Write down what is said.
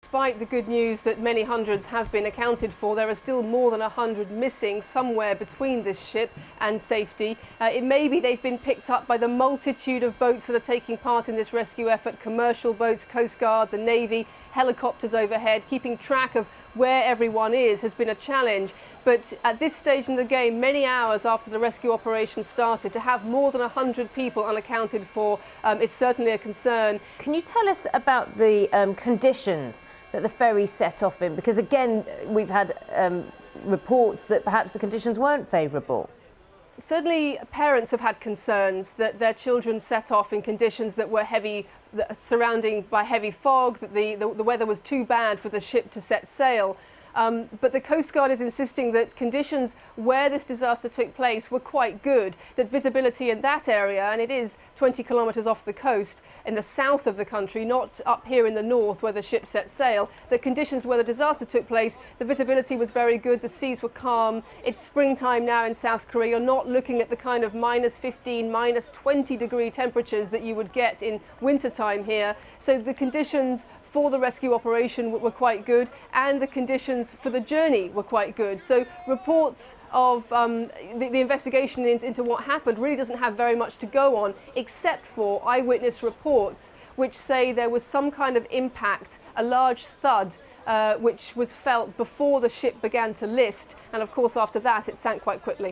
despite the good news that many hundreds have been accounted for, there are still more than 100 missing somewhere between this ship and safety. It may be they've been picked up by the multitude of boats that are taking part in this rescue effort, commercial boats, Coast Guard, the Navy, helicopters overhead. Keeping track of where everyone is has been a challenge. But at this stage in the game, many hours after the rescue operation started, to have more than 100 people unaccounted for, it's certainly a concern. Can you tell us about the conditions that the ferry set off in? Because again, we've had reports that perhaps the conditions weren't favourable. Certainly parents have had concerns that their children set off in conditions that were heavy, surrounding by heavy fog, that the weather was too bad for the ship to set sail. But the Coast Guard is insisting that conditions where this disaster took place were quite good, that visibility in that area, and it is 20 kilometres off the coast in the south of the country, not up here in the north where the ship set sail, that conditions where the disaster took place, the visibility was very good, the seas were calm. It's springtime now in South Korea. You're not looking at the kind of -15, -20 degree temperatures that you would get in wintertime here. So the conditions for the rescue operation were quite good, and the conditions for the journey were quite good. So reports of the investigation into what happened really doesn't have very much to go on, except for eyewitness reports which say there was some kind of impact, a large thud, which was felt before the ship began to list, and of course after that it sank quite quickly.